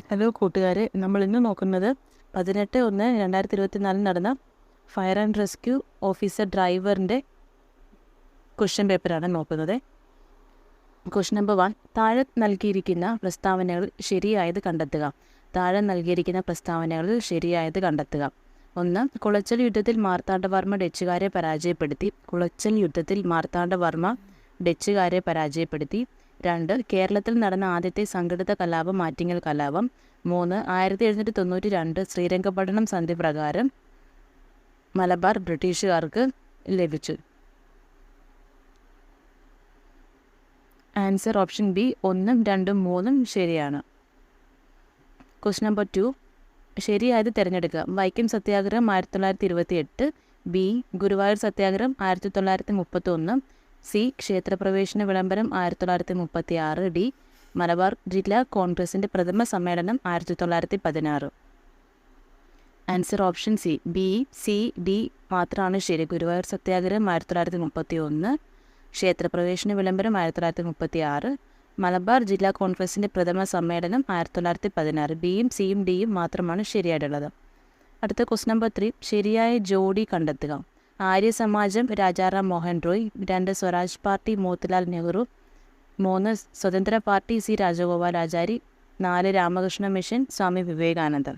Hello കൂട്ടുകാരെ, നമ്മൾ ഇന്ന് നോക്കുന്നത് 18/1/2024 നടന്ന ഫയർ ആൻഡ് റെസ്ക്യൂ ഓഫീസർ ഡ്രൈവറിൻ്റെ ക്വസ്റ്റ്യൻ പേപ്പറാണ് നോക്കുന്നത്. ക്വസ്റ്റ്യൻ നമ്പർ 1, താഴെ നൽകിയിരിക്കുന്ന പ്രസ്താവനകൾ ശരിയായത് കണ്ടെത്തുക. താഴെ നൽകിയിരിക്കുന്ന പ്രസ്താവനകളിൽ ശരിയായത് കണ്ടെത്തുക. 1, കുളച്ചൽ യുദ്ധത്തിൽ മാർത്താണ്ഡവർമ്മ ഡച്ചുകാരെ പരാജയപ്പെടുത്തി. കുളച്ചൽ യുദ്ധത്തിൽ മാർത്താണ്ഡവർമ്മ ഡച്ചുകാരെ പരാജയപ്പെടുത്തി. 2, കേരളത്തിൽ നടന്ന ആദ്യത്തെ സംഘടിത കലാപം ആറ്റിങ്ങൽ കലാപം. 3, 1792 ശ്രീരംഗപട്ടണം സന്ധി പ്രകാരം മലബാർ ബ്രിട്ടീഷുകാർക്ക് ലഭിച്ചു. ആൻസർ ഓപ്ഷൻ ബി 1, 2, 3 ശരിയാണ്. ക്വസ്റ്റ്യൻ നമ്പർ 2, ശരിയായത് തിരഞ്ഞെടുക്കുക. വൈക്കം സത്യാഗ്രഹം 1928. ബി, ഗുരുവായൂർ സത്യാഗ്രഹം 1931. സി, ക്ഷേത്രപ്രവേശന വിളംബരം 1936. ഡി, മലബാർ ജില്ലാ കോൺഗ്രസിൻ്റെ പ്രഥമ സമ്മേളനം 1916. Answer option C, B, C, D മാത്രമാണ് ശരി. ഗുരുവായൂർ സത്യാഗ്രഹം 1931, ക്ഷേത്രപ്രവേശന വിളംബരം 1936, മലബാർ ജില്ലാ കോൺഗ്രസിൻ്റെ പ്രഥമ സമ്മേളനം 1916. ബിയും സിയും ഡിയും മാത്രമാണ് ശരിയായിട്ടുള്ളത്. അടുത്ത ക്വസ്റ്റ്യൻ നമ്പർ 3, ശരിയായ ജോഡി കണ്ടെത്തുക. ആര്യ സമാജം Rajaram Mohan Roy. 2, Swaraj party Motilal Nehru. 3, Swatantra party C Rajagopalachari. 4, Ramakrishna mission Swami Vivekanandan.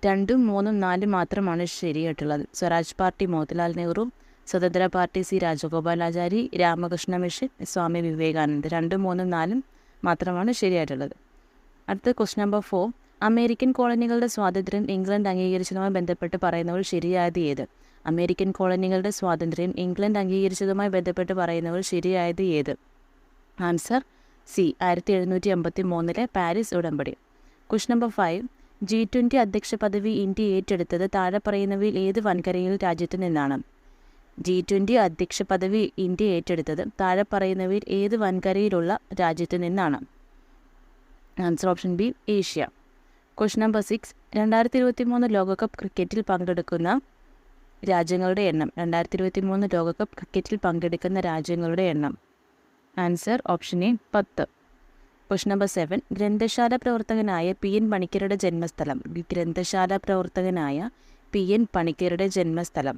2, 3, 4 മാത്രമാണ് ശരിയായിട്ടുള്ളത്. Swaraj party Motilal Nehru, Swatantra party C Rajagopalachari, Ramakrishna mission Swami Vivekananda. 2, 3, 4 മാത്രമാണ് ശരിയായിട്ടുള്ളത്. അടുത്ത ക്വസ്റ്റ്യൻ നമ്പർ 4, അമേരിക്കൻ കോളനികളുടെ സ്വാതന്ത്ര്യം ഇംഗ്ലണ്ട് അംഗീകരിച്ചതുമായി ബന്ധപ്പെട്ട് പറയുന്നവർ ശരിയായത് ഏത്? അമേരിക്കൻ കോളനികളുടെ സ്വാതന്ത്ര്യം ഇംഗ്ലണ്ട് അംഗീകരിച്ചതുമായി ബന്ധപ്പെട്ട് പറയുന്നവർ ശരിയായത് ഏത്? ആൻസർ സി, 1753 പാരീസ് ഉടമ്പടി. ക്വസ്റ്റ്യൻ നമ്പർ 5, G20 അധ്യക്ഷ പദവി ഇന്ത്യ ഏറ്റെടുത്തത് താഴെ പറയുന്നവയിൽ ഏത് വൻകരയിൽ രാജ്യത്തു നിന്നാണ്? G20 അധ്യക്ഷ പദവി ഇന്ത്യ ഏറ്റെടുത്തത് താഴെ പറയുന്നവയിൽ ഏത് വൻകരയിലുള്ള രാജ്യത്തു നിന്നാണ്? Answer option B, Asia. Question number 6, 2023 ലോകകപ്പ് ക്രിക്കറ്റിൽ പങ്കെടുക്കുന്ന രാജ്യങ്ങളുടെ എണ്ണം. 2023 ലോകകപ്പ് ക്രിക്കറ്റിൽ പങ്കെടുക്കുന്ന രാജ്യങ്ങളുടെ എണ്ണം. Answer option A, 10. Question number 7, ഗ്രന്ഥശാല പ്രവർത്തകനായ PN പണിക്കരുടെ ജന്മസ്ഥലം. ഗ്രന്ഥശാല പ്രവർത്തകനായ PN പണിക്കരുടെ ജന്മസ്ഥലം.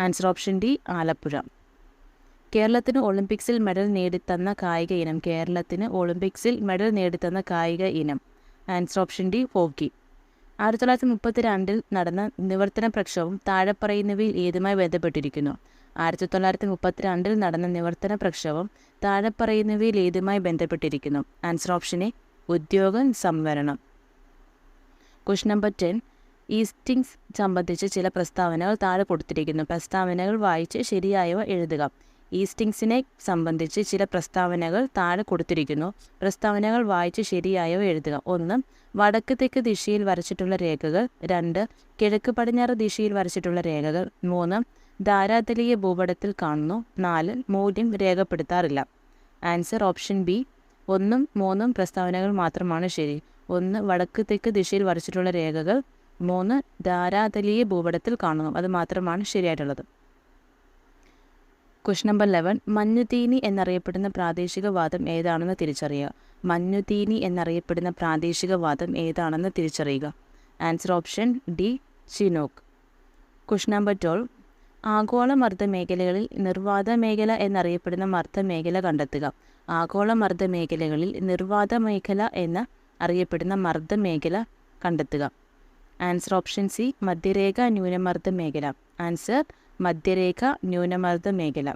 Answer option D, Alappuzha. കേരളത്തിന് ഒളിമ്പിക്സിൽ മെഡൽ നേടിത്തന്ന കായിക ഇനം. കേരളത്തിന് ഒളിമ്പിക്സിൽ മെഡൽ നേടിത്തന്ന കായിക ഇനം. Answer option D, hockey. 1932 നടന്ന നിവർത്തന പ്രക്ഷോഭം താഴെ പറയുന്നവയിൽ ഏതുമായി ബന്ധപ്പെട്ടിരിക്കുന്നു? 1932 നടന്ന നിവർത്തന പ്രക്ഷോഭം താഴെ പറയുന്നവയിൽ ഏതുമായി ബന്ധപ്പെട്ടിരിക്കുന്നു? ആൻസർ ഓപ്ഷൻ എ, ഉദ്യോഗ സംവരണം. ക്വസ്റ്റ്യൻ നമ്പർ 10, ഈസ്റ്റിങ്സ് സംബന്ധിച്ച് ചില പ്രസ്താവനകൾ താഴെ കൊടുത്തിരിക്കുന്നു. പ്രസ്താവനകൾ വായിച്ച് ശരിയായവ എഴുതുക. ഈസ്റ്റിങ്സിനെ സംബന്ധിച്ച് ചില പ്രസ്താവനകൾ താഴെ കൊടുത്തിരിക്കുന്നു. പ്രസ്താവനകൾ വായിച്ച് ശരിയായവ എഴുതുക. 1, വടക്ക് തെക്ക് ദിശയിൽ വരച്ചിട്ടുള്ള രേഖകൾ. 2, കിഴക്ക് പടിഞ്ഞാറ് ദിശയിൽ വരച്ചിട്ടുള്ള രേഖകൾ. 3, ധാരാതലീയ ഭൂപടത്തിൽ കാണുന്നു. 4, മൂല്യം രേഖപ്പെടുത്താറില്ല. ആൻസർ ഓപ്ഷൻ ബി, 1ഉം 3ഉം പ്രസ്താവനകൾ മാത്രമാണ് ശരി. 1, വടക്ക് തെക്ക് ദിശയിൽ വരച്ചിട്ടുള്ള രേഖകൾ. 3, ധാരാതലീയ ഭൂപടത്തിൽ കാണുന്നു. അത് മാത്രമാണ് ശരിയായിട്ടുള്ളത്. ക്വസ്റ്റ്യൻ നമ്പർ 11, മഞ്ഞുതീനി എന്നറിയപ്പെടുന്ന പ്രാദേശികവാദം ഏതാണെന്ന് തിരിച്ചറിയുക. മഞ്ഞുതീനി എന്നറിയപ്പെടുന്ന പ്രാദേശികവാദം ഏതാണെന്ന് തിരിച്ചറിയുക. Answer option D, Chinook. Question number 12, ആഗോള മർദ്ദ മേഖലകളിൽ നിർവാത മേഖല എന്നറിയപ്പെടുന്ന മർദ്ദ മേഖല കണ്ടെത്തുക. ആഗോള മർദ്ദ മേഖലകളിൽ നിർവാത മേഖല എന്ന അറിയപ്പെടുന്ന മർദ്ദ മേഖല കണ്ടെത്തുക. ആൻസർ ഓപ്ഷൻ സി, മധ്യരേഖ ന്യൂനമർദ്ദ മേഖല. ആൻസർ മധ്യരേഖ ന്യൂനമർദ്ദ മേഖല.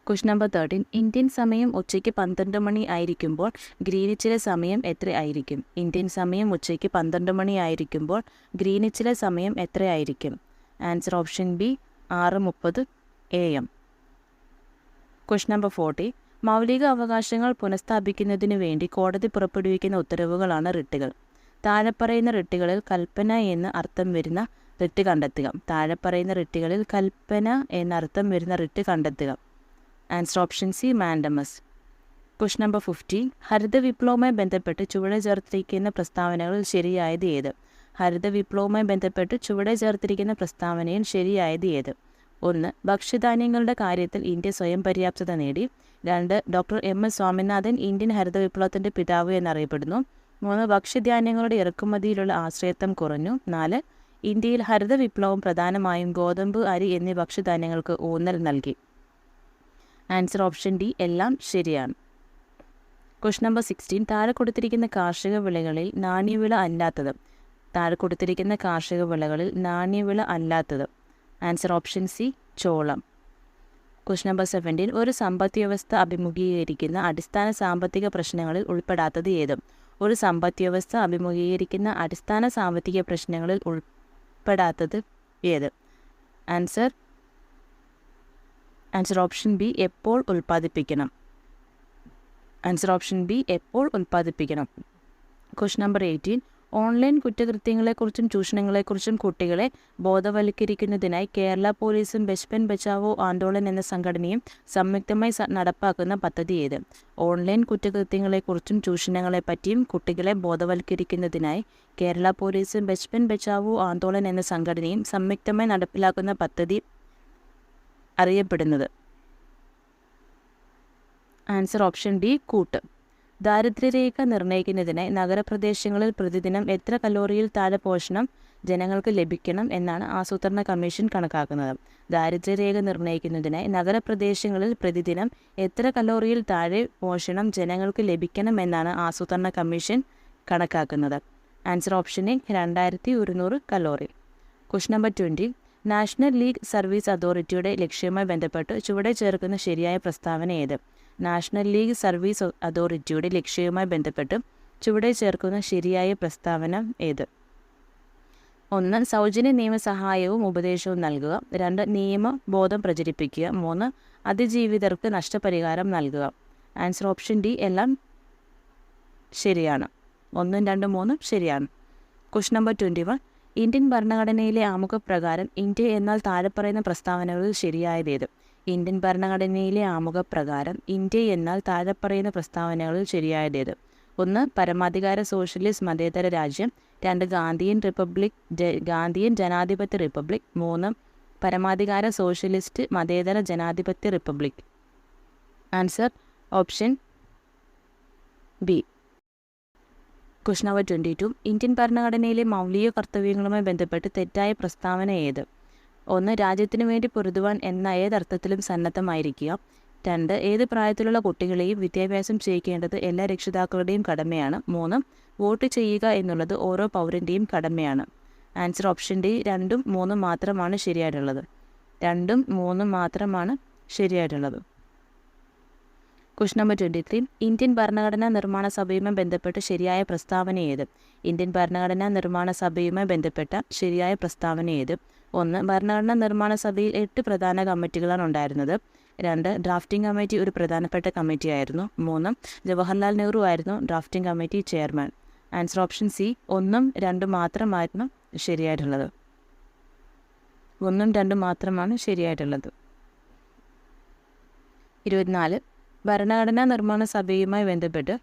ക്വസ്റ്റ്യൻ നമ്പർ 13, ഇന്ത്യൻ സമയം ഉച്ചയ്ക്ക് 12 മണി ആയിരിക്കുമ്പോൾ ഗ്രീനിച്ചിലെ സമയം എത്ര ആയിരിക്കും? ഇന്ത്യൻ സമയം ഉച്ചയ്ക്ക് 12 മണി ആയിരിക്കുമ്പോൾ ഗ്രീനിച്ചിലെ സമയം എത്ര ആയിരിക്കും? Answer option B, 6:30 AM. Question number 40, മൗലിക അവകാശങ്ങൾ പുനഃസ്ഥാപിക്കുന്നതിനു വേണ്ടി കോടതി പുറപ്പെടുവിക്കുന്ന ഉത്തരവുകളാണ് റിട്ടുകൾ. താഴെ പറയുന്ന റിട്ടുകളിൽ കൽപ്പന എന്ന് അർത്ഥം വരുന്ന റിട്ട് കണ്ടെത്തുക. താഴെ പറയുന്ന റിട്ടുകളിൽ കൽപ്പന എന്നർത്ഥം വരുന്ന റിട്ട് കണ്ടെത്തുക. Answer option C, mandamus. Question number 50, ഹരിത വിപ്ലവവുമായി ബന്ധപ്പെട്ട് ചുവടെ ചേർത്തിരിക്കുന്ന പ്രസ്താവനകളിൽ ശരിയായത് ഏത്? ഹരിത വിപ്ലവവുമായി ബന്ധപ്പെട്ട് ചുവടെ ചേർത്തിരിക്കുന്ന പ്രസ്താവനയിൽ ശരിയായത് ഏത്? 1, ഭക്ഷ്യധാന്യങ്ങളുടെ കാര്യത്തിൽ ഇന്ത്യ സ്വയം പര്യാപ്തത നേടി. 2 ഡോക്ടർ എം.എസ്. സ്വാമിനാഥൻ ഇന്ത്യൻ ഹരിത വിപ്ലവത്തിൻ്റെ പിതാവ് എന്നറിയപ്പെടുന്നു. 3 ഭക്ഷ്യധാന്യങ്ങളുടെ ഇറക്കുമതിയിലുള്ള ആശ്രയത്വം കുറഞ്ഞു. 4 ഇന്ത്യയിൽ ഹരിത വിപ്ലവം പ്രധാനമായും ഗോതമ്പ്, അരി എന്നീ ഭക്ഷ്യധാന്യങ്ങൾക്ക് ഊന്നൽ നൽകി. ആൻസർ ഓപ്ഷൻ ഡി എല്ലാം ശരിയാണ്. Question number 16. താഴെ കൊടുത്തിരിക്കുന്ന കാർഷിക വിളകളിൽ നാണ്യവിള അല്ലാത്തത്. ആൻസർ ഓപ്ഷൻ സി ചോളം. Question number 17. ഒരു സമ്പദ് വ്യവസ്ഥ അഭിമുഖീകരിക്കുന്ന അടിസ്ഥാന സാമ്പത്തിക പ്രശ്നങ്ങളിൽ ഉൾപ്പെടാത്തത് ഏത്? ഒരു സമ്പദ് വ്യവസ്ഥ അഭിമുഖീകരിക്കുന്ന അടിസ്ഥാന സാമ്പത്തിക പ്രശ്നങ്ങളിൽ ഉൾപ്പെടാത്തത് ഏത്? ആൻസർ ഓപ്ഷൻ ബി എപ്പോൾ ഉൽപ്പാദിപ്പിക്കണം. Question number 18. ഓൺലൈൻ കുറ്റകൃത്യങ്ങളെക്കുറിച്ചും ചൂഷണങ്ങളെക്കുറിച്ചും കുട്ടികളെ ബോധവൽക്കരിക്കുന്നതിനായി കേരള പോലീസും ബച്പൻ ബച്ചാവോ ആന്തോളൻ എന്ന സംഘടനയും സംയുക്തമായി നടപ്പാക്കുന്ന പദ്ധതി ഏത്? ഓൺലൈൻ കുറ്റകൃത്യങ്ങളെക്കുറിച്ചും ചൂഷണങ്ങളെപ്പറ്റിയും കുട്ടികളെ ബോധവൽക്കരിക്കുന്നതിനായി കേരള പോലീസും ബച്പൻ ബച്ചാവോ ആന്തോളൻ എന്ന സംഘടനയും സംയുക്തമായി നടപ്പിലാക്കുന്ന പദ്ധതി അറിയപ്പെടുന്നത്. ആൻസർ ഓപ്ഷൻ ഡി കൂട്ട്. ദാരിദ്ര്യരേഖ നിർണ്ണയിക്കുന്നതിനായി നഗരപ്രദേശങ്ങളിൽ പ്രതിദിനം എത്ര കലോറിയിൽ താഴെ പോഷണം ജനങ്ങൾക്ക് ലഭിക്കണം എന്നാണ് ആസൂത്രണ കമ്മീഷൻ കണക്കാക്കുന്നത്? ദാരിദ്ര്യരേഖ നിർണ്ണയിക്കുന്നതിനായി നഗരപ്രദേശങ്ങളിൽ പ്രതിദിനം എത്ര കലോറിയിൽ താഴെ പോഷണം ജനങ്ങൾക്ക് ലഭിക്കണം എന്നാണ് ആസൂത്രണ കമ്മീഷൻ കണക്കാക്കുന്നത്? Answer option A 2100 calorie. Question number 20. National league service അതോറിറ്റിയുടെ ലക്ഷ്യവുമായി ബന്ധപ്പെട്ട് ചുവടെ ചേർക്കുന്ന ശരിയായ പ്രസ്താവന ഏത്? നാഷണൽ ലീഗ് സർവീസ് അതോറിറ്റിയുടെ ലക്ഷ്യവുമായി ബന്ധപ്പെട്ട് ചുവടെ ചേർക്കുന്ന ശരിയായ പ്രസ്താവന ഏത്? 1 സൗജന്യ നിയമസഹായവും ഉപദേശവും നൽകുക. 2 നിയമബോധം പ്രചരിപ്പിക്കുക. 3 അതിജീവിതർക്ക് നഷ്ടപരിഹാരം നൽകുക. ആൻസർ ഓപ്ഷൻ ഡി എല്ലാം ശരിയാണ്. 1, 2, 3 ശരിയാണ്. Question number 21. ഇന്ത്യൻ ഭരണഘടനയിലെ ആമുഖപ്രകാരം ഇന്ത്യ എന്നാൽ താഴെ പറയുന്ന പ്രസ്താവനകളിൽ ശരിയായതേത്? ഇന്ത്യൻ ഭരണഘടനയിലെ ആമുഖപ്രകാരം ഇന്ത്യ എന്നാൽ താഴെ പറയുന്ന പ്രസ്താവനകളിൽ ശരിയായതേത്? 1 പരമാധികാര സോഷ്യലിസ്റ്റ് മതേതര രാജ്യം. 2 ഗാന്ധിയൻ ജനാധിപത്യ റിപ്പബ്ലിക്. 3 പരമാധികാര സോഷ്യലിസ്റ്റ് മതേതര ജനാധിപത്യ republic. Answer option B. Question number 22. Indian ഭരണഘടനയിലെ മൗലിക കർത്തവ്യങ്ങളുമായി ബന്ധപ്പെട്ട് തെറ്റായ പ്രസ്താവന ഏത്? 1 രാജ്യത്തിനു വേണ്ടി പൊരുതുവാൻ എന്ന ഏതർത്ഥത്തിലും സന്നദ്ധമായിരിക്കുക. 2 ഏത് പ്രായത്തിലുള്ള കുട്ടികളെയും വിദ്യാഭ്യാസം ചെയ്യിക്കേണ്ടത് എല്ലാ രക്ഷിതാക്കളുടെയും കടമയാണ്. 3 വോട്ട് ചെയ്യുക എന്നുള്ളത് ഓരോ പൗരൻ്റെയും കടമയാണ്. ആൻസർ ഓപ്ഷൻ ഡി 2ഉം 3ഉം മാത്രമാണ് ശരിയായിട്ടുള്ളത്. 2ഉം 3ഉം മാത്രമാണ് ശരിയായിട്ടുള്ളത്. Question number 23. ഇന്ത്യൻ ഭരണഘടനാ നിർമ്മാണ സഭയുമായി ബന്ധപ്പെട്ട് ശരിയായ പ്രസ്താവന ഏത്? ഇന്ത്യൻ ഭരണഘടനാ നിർമ്മാണ സഭയുമായി ബന്ധപ്പെട്ട ശരിയായ പ്രസ്താവന ഏത്? 1 ഭരണഘടനാ നിർമ്മാണ സഭയിൽ 8 പ്രധാന കമ്മിറ്റികളാണ് ഉണ്ടായിരുന്നത്. 2 ഡ്രാഫ്റ്റിംഗ് കമ്മിറ്റി ഒരു പ്രധാനപ്പെട്ട കമ്മിറ്റിയായിരുന്നു. 3 ജവഹർലാൽ നെഹ്റു ആയിരുന്നു drafting committee chairman. Answer option C 1ഉം 2ഉം മാത്രമായിരുന്നു ശരിയായിട്ടുള്ളത്. 1ഉം 2ഉം മാത്രമാണ് ശരിയായിട്ടുള്ളത്. 24 ഭരണഘടനാ നിർമ്മാണ സഭയുമായി ബന്ധപ്പെട്ട്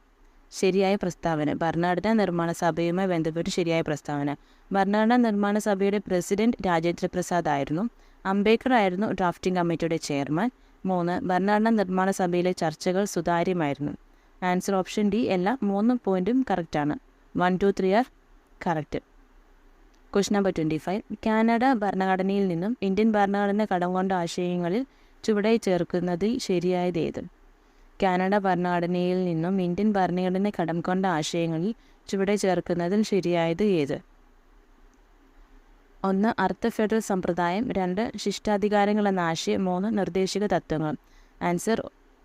ശരിയായ പ്രസ്താവന. ഭരണഘടനാ നിർമ്മാണ സഭയുമായി ബന്ധപ്പെട്ട് ശരിയായ പ്രസ്താവന. ഭരണഘടനാ നിർമ്മാണ സഭയുടെ പ്രസിഡന്റ് രാജേന്ദ്ര പ്രസാദ് ആയിരുന്നു. അംബേദ്കർ ആയിരുന്നു ഡ്രാഫ്റ്റിംഗ് കമ്മിറ്റിയുടെ ചെയർമാൻ. 3 ഭരണഘടനാ നിർമ്മാണ സഭയിലെ ചർച്ചകൾ സുതാര്യമായിരുന്നു. ആൻസർ ഓപ്ഷൻ ഡി എല്ലാ 3 പോയിന്റും കറക്റ്റാണ്. 1, 2, 3 are correct. Question number 25. Canada ഭരണഘടനയിൽ നിന്നും ഇന്ത്യൻ ഭരണഘടന കടം കൊണ്ട ആശയങ്ങളിൽ ചുവടെ ചേർക്കുന്നതിൽ ശരിയായത് ഏത്? കാനഡ ഭരണഘടനയിൽ നിന്നും ഇന്ത്യൻ ഭരണഘടന കടം കൊണ്ട ആശയങ്ങളിൽ ചുവടെ ചേർക്കുന്നതിൽ ശരിയായത് ഏത്? 1 അർദ്ധ ഫെഡറൽ സമ്പ്രദായം. 2 ശിഷ്ടാധികാരങ്ങൾ എന്ന ആശയം. 3 നിർദ്ദേശിക തത്വങ്ങൾ. ആൻസർ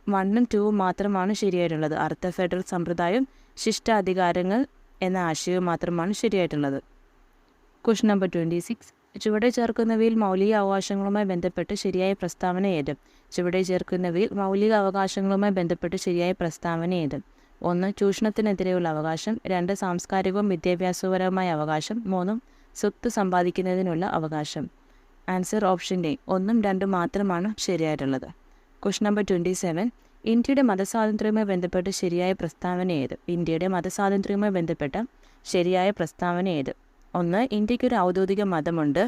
1ഉം 2ഉം മാത്രമാണ് ശരിയായിട്ടുള്ളത്. അർദ്ധ ഫെഡറൽ സമ്പ്രദായം ശിഷ്ടാധികാരങ്ങൾ എന്ന ആശയവും മാത്രമാണ് ശരിയായിട്ടുള്ളത്. Question number 26. ചുവടെ ചേർക്കുന്നവയിൽ മൗലിക അവകാശങ്ങളുമായി ബന്ധപ്പെട്ട് ശരിയായ പ്രസ്താവന ഏത്? ചുവടെ ചേർക്കുന്നവയിൽ മൗലിക അവകാശങ്ങളുമായി ബന്ധപ്പെട്ട് ശരിയായ പ്രസ്താവന ഏത്? 1 ചൂഷണത്തിനെതിരെയുള്ള അവകാശം. 2 സാംസ്കാരികവും വിദ്യാഭ്യാസപരവുമായ അവകാശം. 3 സ്വത്ത് സമ്പാദിക്കുന്നതിനുള്ള അവകാശം. ആൻസർ ഓപ്ഷൻ എ 1ഉം 2ഉം മാത്രമാണ് ശരിയായിട്ടുള്ളത്. Question number 27. ഇന്ത്യയുടെ മതസ്വാതന്ത്ര്യവുമായി ബന്ധപ്പെട്ട് ശരിയായ പ്രസ്താവന ഏത്? ഇന്ത്യയുടെ മതസ്വാതന്ത്ര്യവുമായി ബന്ധപ്പെട്ട ശരിയായ പ്രസ്താവന ഏത്? 1 ഇന്ത്യക്കൊരു ഔദ്യോഗിക മതമുണ്ട്.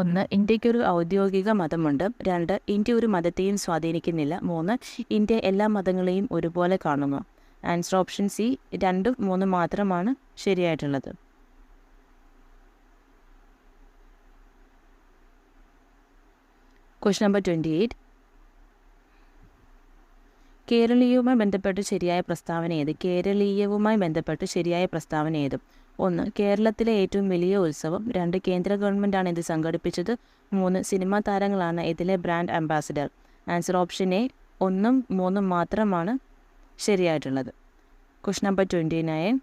1. ഇന്ത്യയ്ക്കൊരു ഔദ്യോഗിക മതമുണ്ട്. 2. ഇന്ത്യ ഒരു മതത്തെയും സ്വാധീനിക്കുന്നില്ല. 3. ഇന്ത്യ എല്ലാ മതങ്ങളെയും ഒരുപോലെ കാണുന്നു. ആൻസർ ഓപ്ഷൻ സി 2ഉം 3 മാത്രമാണ് ശരിയായിട്ടുള്ളത്. Question number 28. കേരളീയവുമായി ബന്ധപ്പെട്ട് ശരിയായ പ്രസ്താവന ഏത്? കേരളീയവുമായി ബന്ധപ്പെട്ട് ശരിയായ പ്രസ്താവന ഏത്? 1. കേരളത്തിലെ ഏറ്റവും വലിയ ഉത്സവം. 2. കേന്ദ്ര ഗവൺമെൻറ്റാണ് ഇത് സംഘടിപ്പിച്ചത്. 3. സിനിമാ താരങ്ങളാണ് ഇതിലെ brand ambassador. Answer option A 1ഉം 3ഉം മാത്രമാണ് ശരിയായിട്ടുള്ളത്. Question number 29.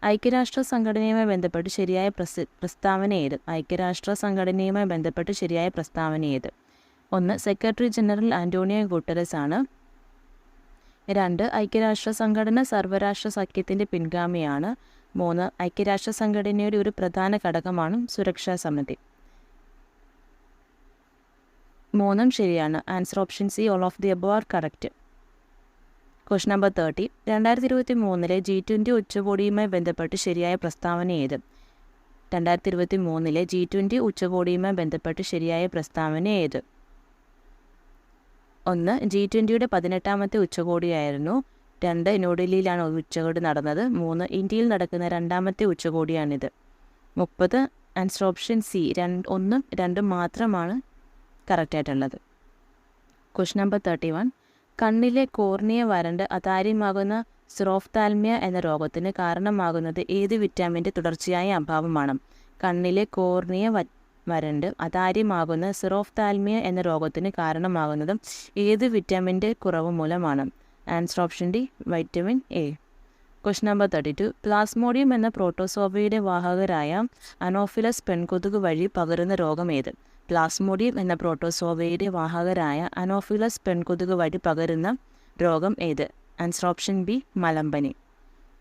ഐക്യരാഷ്ട്ര സംഘടനയുമായി ബന്ധപ്പെട്ട് ശരിയായ പ്രസ്താവന ഏത്? ഐക്യരാഷ്ട്ര സംഘടനയുമായി ബന്ധപ്പെട്ട് ശരിയായ പ്രസ്താവന ഏത്? 1. സെക്രട്ടറി ജനറൽ ആന്റോണിയോ ഗുട്ടറസ് ആണ്. 2. ഐക്യരാഷ്ട്ര സംഘടന സർവ്വരാഷ്ട്ര സഖ്യത്തിൻ്റെ പിൻഗാമിയാണ്. 3. ഐക്യരാഷ്ട്ര സംഘടനയുടെ ഒരു പ്രധാന ഘടകമാണ് സുരക്ഷാ സമിതി. 3ഉം ശരിയാണ്. Answer option C all of the above are correct. Question number 30. 2023 G20 ഉച്ചകോടിയുമായി ബന്ധപ്പെട്ട് ശരിയായ പ്രസ്താവന ഏത്? 2023 G20 ഉച്ചകോടിയുമായി ബന്ധപ്പെട്ട് ശരിയായ പ്രസ്താവന ഏത്? 1. G20യുടെ 18ാമത്തെ ഉച്ചകോടിയായിരുന്നു. 2. ന്യൂഡൽഹിയിലാണ് ഉച്ചകോടി നടന്നത്. 3. ഇന്ത്യയിൽ നടക്കുന്ന 2ാമത്തെ ഉച്ചകോടിയാണിത്. 30. ആൻസർ ഓപ്ഷൻ സി 1ഉം 2ഉം മാത്രമാണ് കറക്റ്റായിട്ടുള്ളത്. Question number 31. കണ്ണിലെ കോർണിയ വരണ്ട് അതാര്യമാകുന്ന സ്രോഫ്താൽമിയ എന്ന രോഗത്തിന് കാരണമാകുന്നത് ഏത് വിറ്റാമിൻ്റെ തുടർച്ചയായ അഭാവമാണ്? കണ്ണിലെ കോർണിയ വരണ്ട് അതാര്യമാകുന്ന സിറോഫ്താൽമിയ എന്ന രോഗത്തിന് കാരണമാകുന്നതും ഏത് വിറ്റാമിൻ്റെ കുറവ് മൂലമാണ്? Answer option D vitamin A. Question number 32. Plasmodium എന്ന പ്രോട്ടോസോവയുടെ വാഹകരായ അനോഫിലസ് പെൺകൊതുക് വഴി പകരുന്ന രോഗം ഏത്? പ്ലാസ്മോഡിയം എന്ന പ്രോട്ടോസോവയുടെ വാഹകരായ അനോഫിലസ് പെൺകൊതുക് വഴി പകരുന്ന രോഗം ഏത്? ആൻസർ ഓപ്ഷൻ ബി മലമ്പനി.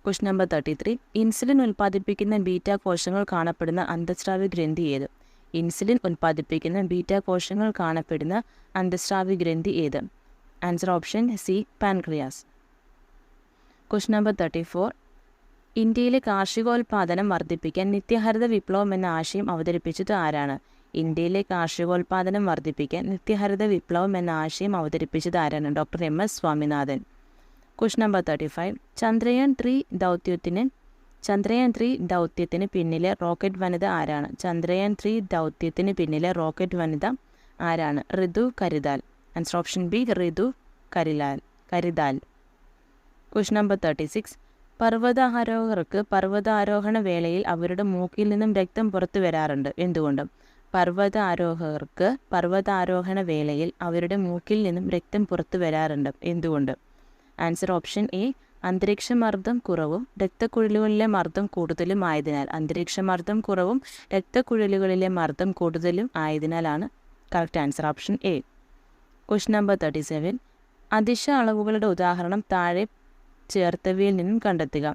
Question number 33. ഇൻസുലിൻ ഉൽപ്പാദിപ്പിക്കുന്ന ബീറ്റാ കോശങ്ങൾ കാണപ്പെടുന്ന അന്തസ്രാവി ഗ്രന്ഥി ഏത്? ഇൻസുലിൻ ഉൽപ്പാദിപ്പിക്കുന്ന ബീറ്റാ കോശങ്ങൾ കാണപ്പെടുന്ന അന്തസ്രാവി ഗ്രന്ഥി ഏത്? Answer option C pancreas. Question number 34. ഇന്ത്യയിലെ കാർഷികോൽപാദനം വർദ്ധിപ്പിക്കാൻ നിത്യഹരിത വിപ്ലവം എന്ന ആശയം അവതരിപ്പിച്ചത് ആരാണ്? ഇന്ത്യയിലെ കാർഷികോൽപാദനം വർദ്ധിപ്പിക്കാൻ നിത്യഹരിത വിപ്ലവം എന്ന ആശയം അവതരിപ്പിച്ചത് ആരാണ്? Doctor M.S. Swaminathan. Question number 35. Chandrayaan 3 ദൗത്യത്തിന് പിന്നിലെ റോക്കറ്റ് വനിത ആരാണ്? ചന്ദ്രയാൻ 3 ദൗത്യത്തിന് പിന്നിലെ റോക്കറ്റ് വനിത ആരാണ്? Ritu Karidhal. Answer option B Ritu Karidhal. Question number 36. പർവ്വതാരോഹകർക്ക് പർവ്വതാരോഹണ വേളയിൽ അവരുടെ മൂക്കിൽ നിന്നും രക്തം പുറത്തു വരാറുണ്ട്. എന്തുകൊണ്ട്? പർവ്വതാരോഹകർക്ക് പർവ്വതാരോഹണ വേളയിൽ അവരുടെ മൂക്കിൽ നിന്നും രക്തം പുറത്തു വരാറുണ്ട്. എന്തുകൊണ്ട്? ആൻസർ ഓപ്ഷൻ എ അന്തരീക്ഷമർദ്ദം കുറവും രക്തക്കുഴലുകളിലെ മർദ്ദം കൂടുതലും ആയതിനാൽ. അന്തരീക്ഷമർദ്ദം കുറവും രക്തക്കുഴലുകളിലെ മർദ്ദം കൂടുതലും ആയതിനാലാണ് correct answer option A. Question number 37. അതിശ അളവുകളുടെ ഉദാഹരണം താഴെ ചേർത്തവയിൽ നിന്നും കണ്ടെത്തുക.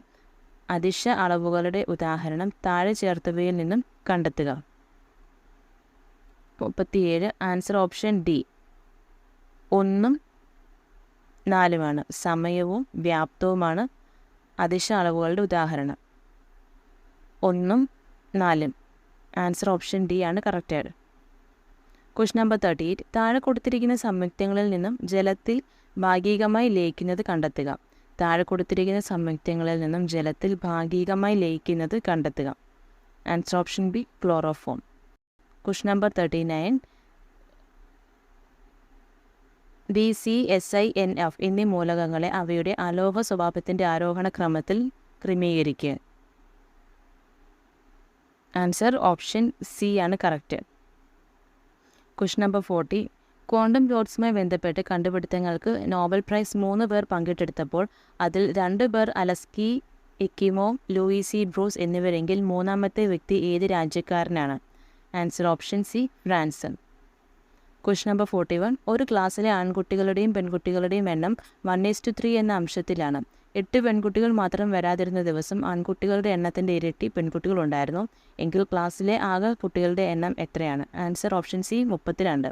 അതിശ അളവുകളുടെ ഉദാഹരണം താഴെ ചേർത്തവയിൽ നിന്നും കണ്ടെത്തുക. 37. ആൻസർ ഓപ്ഷൻ ഡി 1ഉം 4ഉമാണ്. സമയവും വ്യാപ്തവുമാണ് അതിശ അളവുകളുടെ ഉദാഹരണം. 1ഉം 4ഉം. ആൻസർ ഓപ്ഷൻ ഡി ആണ് കറക്റ്റ്. Question number 38. താഴെ കൊടുത്തിരിക്കുന്ന സംയുക്തങ്ങളിൽ നിന്നും ജലത്തിൽ ഭാഗികമായി ലയിക്കുന്നത് കണ്ടെത്തുക. താഴെ കൊടുത്തിരിക്കുന്ന സംയുക്തങ്ങളിൽ നിന്നും ജലത്തിൽ ഭാഗികമായി ലയിക്കുന്നത് കണ്ടെത്തുക. Answer option B chloroform. Question number 39. BCSINF എന്നീ മൂലകങ്ങളെ അവയുടെ അലോഹ സ്വഭാവത്തിൻ്റെ ആരോഹണ ക്രമത്തിൽ ക്രമീകരിക്കുക. ആൻസർ ഓപ്ഷൻ സി ആണ് കറക്റ്റ്. Question number 40. ക്വാണ്ടം ഡോട്ട്സുമായി ബന്ധപ്പെട്ട് കണ്ടുപിടുത്തങ്ങൾക്ക് നോബൽ പ്രൈസ് 3 പേർ പങ്കിട്ടെടുത്തപ്പോൾ അതിൽ 2 പേർ അലസ്കി, എക്കിമോവ്, ലൂയിസി ബ്രൂസ് എന്നിവരെങ്കിൽ മൂന്നാമത്തെ വ്യക്തി ഏത് രാജ്യക്കാരനാണ്? Answer option C France. Question number 41. ഒരു ക്ലാസ്സിലെ ആൺകുട്ടികളുടെയും പെൺകുട്ടികളുടെയും എണ്ണം 1:3 എന്ന അംശത്തിലാണ്. 8 പെൺകുട്ടികൾ മാത്രം വരാതിരുന്ന ദിവസം ആൺകുട്ടികളുടെ എണ്ണത്തിൻ്റെ ഇരട്ടി പെൺകുട്ടികൾ ഉണ്ടായിരുന്നു. എങ്കിൽ ക്ലാസ്സിലെ ആകെ കുട്ടികളുടെ എണ്ണം എത്രയാണ്? Answer option C 32.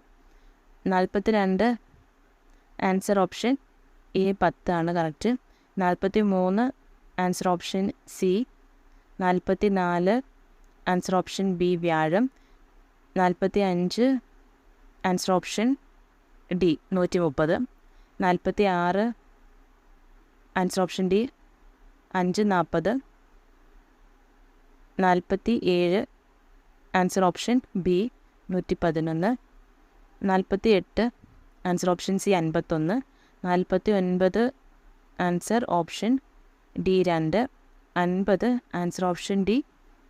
42. Answer option A 10 ആണ് correct. 43. Answer option C. 44. Answer option B വ്യാഴം. 45 answer option D 130. 46 answer option D 540. 47 answer option B 111. 48 answer option C 51. 49 answer option D 2. 50 answer option D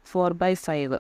4/5.